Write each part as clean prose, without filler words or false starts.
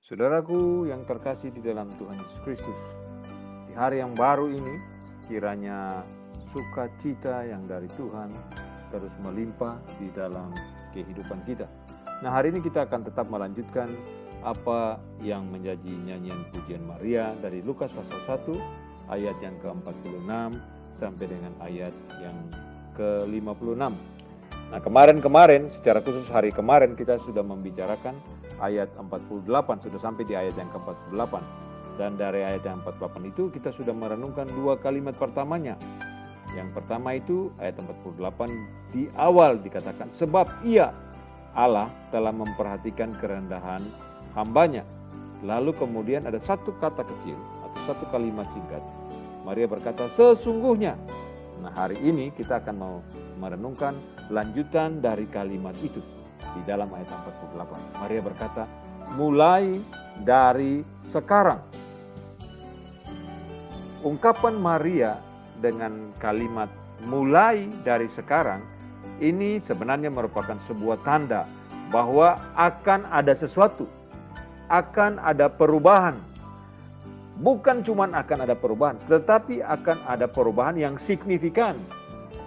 Saudaraku yang terkasih di dalam Tuhan Yesus Kristus, di hari yang baru ini, sekiranya sukacita yang dari Tuhan terus melimpah di dalam kehidupan kita. Nah, hari ini kita akan tetap melanjutkan apa yang menjadi nyanyian pujian Maria dari Lukas pasal 1 ayat yang ke-46 sampai dengan ayat yang ke-56. Nah, kemarin secara khusus hari kemarin kita sudah membicarakan ayat 48, sudah sampai di ayat yang ke-48. Dan dari ayat yang 48 itu kita sudah merenungkan dua kalimat pertamanya. Yang pertama itu ayat 48 di awal dikatakan, sebab ia, Allah, telah memperhatikan kerendahan hambanya. Lalu kemudian ada satu kata kecil atau satu kalimat singkat. Maria berkata, sesungguhnya. Nah, hari ini kita akan mau merenungkan lanjutan dari kalimat itu. Di dalam ayat 48, Maria berkata, mulai dari sekarang. Ungkapan Maria dengan kalimat mulai dari sekarang, ini sebenarnya merupakan sebuah tanda bahwa akan ada sesuatu, akan ada perubahan. Bukan cuma akan ada perubahan, tetapi akan ada perubahan yang signifikan.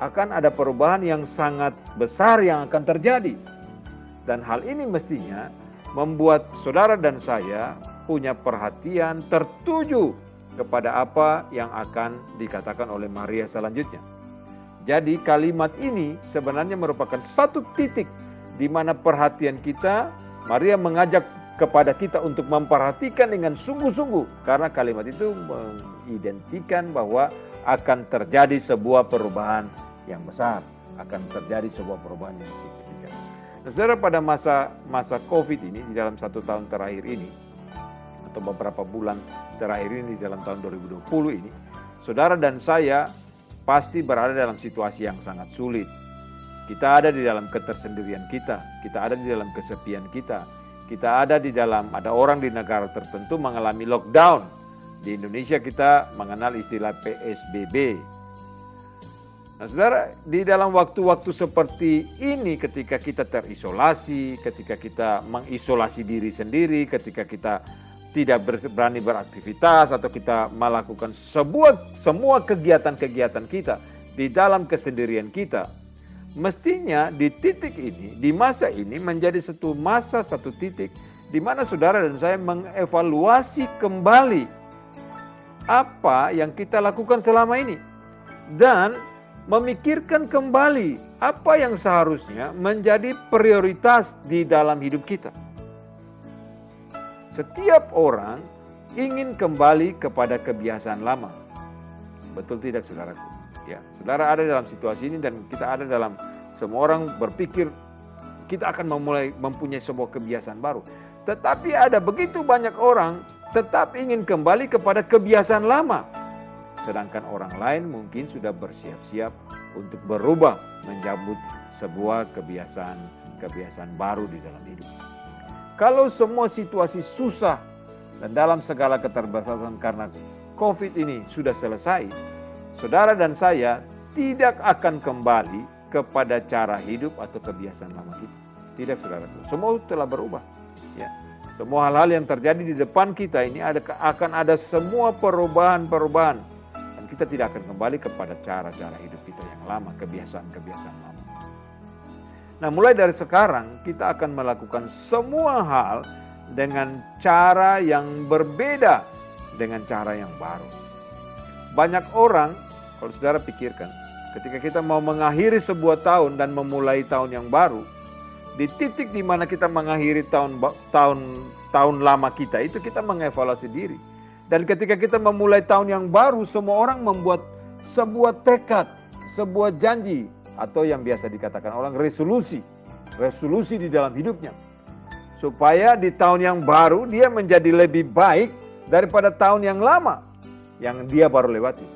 Akan ada perubahan yang sangat besar yang akan terjadi. Dan hal ini mestinya membuat saudara dan saya punya perhatian tertuju kepada apa yang akan dikatakan oleh Maria selanjutnya. Jadi kalimat ini sebenarnya merupakan satu titik di mana perhatian kita, Maria mengajak kepada kita untuk memperhatikan dengan sungguh-sungguh. Karena kalimat itu mengidentikan bahwa akan terjadi sebuah perubahan yang besar. Akan terjadi sebuah perubahan yang signifikan. Nah, saudara, pada masa COVID ini, di dalam 1 tahun terakhir ini, atau beberapa bulan terakhir ini, di dalam tahun 2020 ini, saudara dan saya pasti berada dalam situasi yang sangat sulit. Kita ada di dalam ketersendirian kita ada di dalam kesepian kita ada di dalam, ada orang di negara tertentu mengalami lockdown. Di Indonesia kita mengenal istilah PSBB. Nah, saudara, di dalam waktu-waktu seperti ini, ketika kita terisolasi, ketika kita mengisolasi diri sendiri, ketika kita tidak berani beraktivitas, atau kita melakukan semua kegiatan-kegiatan kita di dalam kesendirian kita, mestinya di titik ini, di masa ini menjadi satu titik di mana saudara dan saya mengevaluasi kembali apa yang kita lakukan selama ini. Dan memikirkan kembali apa yang seharusnya menjadi prioritas di dalam hidup kita. Setiap orang ingin kembali kepada kebiasaan lama. Betul tidak, saudaraku? Ya, saudara ada dalam situasi ini dan kita ada dalam, semua orang berpikir kita akan mempunyai sebuah kebiasaan baru. Tetapi ada begitu banyak orang tetap ingin kembali kepada kebiasaan lama. Sedangkan orang lain mungkin sudah bersiap-siap untuk berubah, menyambut sebuah kebiasaan baru di dalam hidup. Kalau semua situasi susah dan dalam segala keterbatasan karena COVID ini sudah selesai, saudara dan saya tidak akan kembali kepada cara hidup atau kebiasaan lama kita. Tidak, saudaraku. Semua telah berubah. Ya. Semua hal-hal yang terjadi di depan kita ini akan ada semua perubahan-perubahan. Kita tidak akan kembali kepada cara-cara hidup kita yang lama, kebiasaan-kebiasaan lama. Nah, mulai dari sekarang kita akan melakukan semua hal dengan cara yang berbeda, dengan cara yang baru. Banyak orang, kalau saudara pikirkan, ketika kita mau mengakhiri sebuah tahun dan memulai tahun yang baru, di titik di mana kita mengakhiri tahun lama kita itu, kita mengevaluasi diri. Dan ketika kita memulai tahun yang baru, semua orang membuat sebuah tekad, sebuah janji, atau yang biasa dikatakan orang resolusi di dalam hidupnya. Supaya di tahun yang baru dia menjadi lebih baik daripada tahun yang lama yang dia baru lewati.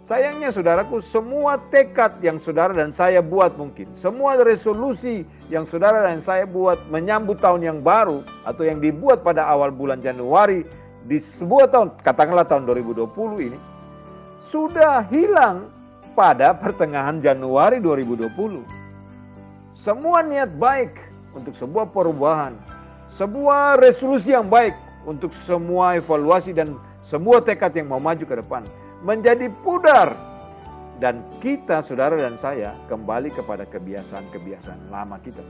Sayangnya, saudaraku, semua tekad yang saudara dan saya buat mungkin, semua resolusi yang saudara dan saya buat menyambut tahun yang baru, atau yang dibuat pada awal bulan Januari, di sebuah tahun, katakanlah tahun 2020 ini, sudah hilang pada pertengahan Januari 2020. Semua niat baik untuk sebuah perubahan, sebuah resolusi yang baik untuk semua evaluasi dan semua tekad yang mau maju ke depan menjadi pudar. Dan kita, saudara dan saya, kembali kepada kebiasaan-kebiasaan lama kita.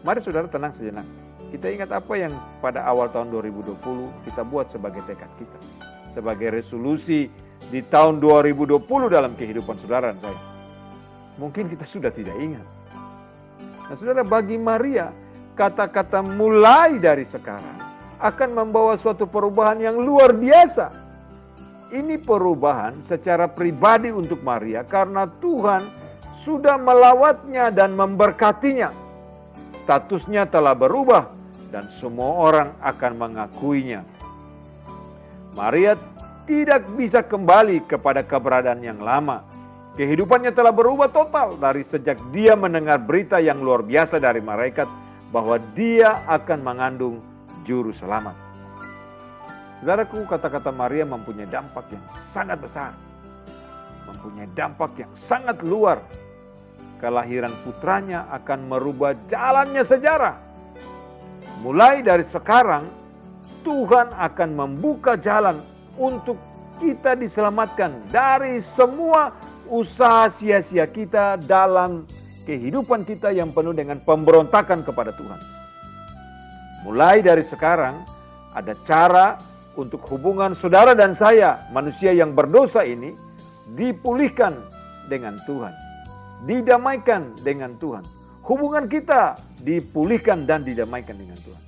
Mari saudara tenang sejenak. Kita ingat apa yang pada awal tahun 2020 kita buat sebagai tekad kita. Sebagai resolusi di tahun 2020 dalam kehidupan saudara dan saya. Mungkin kita sudah tidak ingat. Nah saudara, bagi Maria, kata-kata mulai dari sekarang akan membawa suatu perubahan yang luar biasa. Ini perubahan secara pribadi untuk Maria karena Tuhan sudah melawatnya dan memberkatinya. Statusnya telah berubah dan semua orang akan mengakuinya. Maria tidak bisa kembali kepada keberadaan yang lama. Kehidupannya telah berubah total dari sejak dia mendengar berita yang luar biasa dari malaikat bahwa dia akan mengandung juru selamat. Saudaraku, kata-kata Maria mempunyai dampak yang sangat besar. Mempunyai dampak yang sangat luar. Kelahiran putranya akan merubah jalannya sejarah. Mulai dari sekarang, Tuhan akan membuka jalan untuk kita diselamatkan dari semua usaha sia-sia kita dalam kehidupan kita yang penuh dengan pemberontakan kepada Tuhan. Mulai dari sekarang, ada cara untuk hubungan saudara dan saya, manusia yang berdosa ini, dipulihkan dengan Tuhan. Didamaikan dengan Tuhan. Hubungan kita dipulihkan dan didamaikan dengan Tuhan.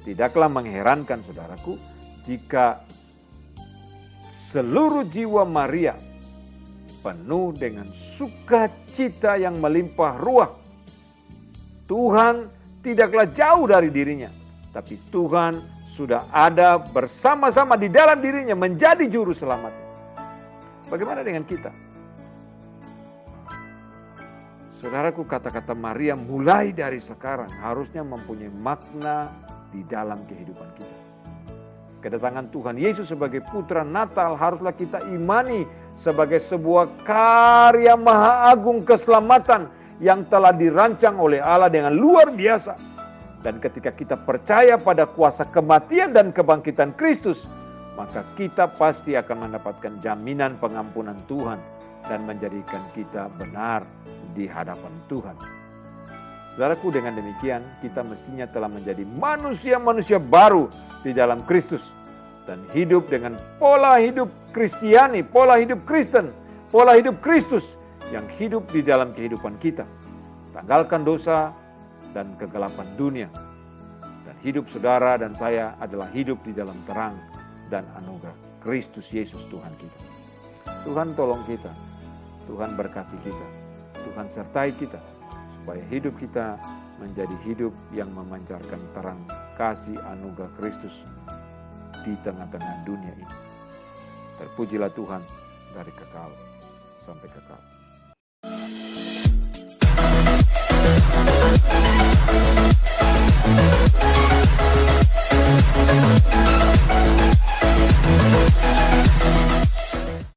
Tidaklah mengherankan saudaraku, jika seluruh jiwa Maria penuh dengan sukacita yang melimpah ruah. Tuhan tidaklah jauh dari dirinya, tapi Tuhan sudah ada bersama-sama di dalam dirinya menjadi juru selamat. Bagaimana dengan kita? Saudaraku, kata-kata Maria mulai dari sekarang harusnya mempunyai makna di dalam kehidupan kita. Kedatangan Tuhan Yesus sebagai putra Natal haruslah kita imani sebagai sebuah karya maha agung keselamatan yang telah dirancang oleh Allah dengan luar biasa. Dan ketika kita percaya pada kuasa kematian dan kebangkitan Kristus, maka kita pasti akan mendapatkan jaminan pengampunan Tuhan dan menjadikan kita benar di hadapan Tuhan. Saudaraku, dengan demikian kita mestinya telah menjadi manusia-manusia baru di dalam Kristus dan hidup dengan pola hidup Kristiani, pola hidup Kristen, pola hidup Kristus yang hidup di dalam kehidupan kita. Tanggalkan dosa dan kegelapan dunia. Dan hidup saudara dan saya adalah hidup di dalam terang dan anugerah Kristus Yesus Tuhan kita. Tuhan tolong kita, Tuhan berkati kita, Tuhan sertai kita, supaya hidup kita menjadi hidup yang memancarkan terang kasih anugerah Kristus di tengah-tengah dunia ini. Terpujilah Tuhan dari kekal sampai kekal.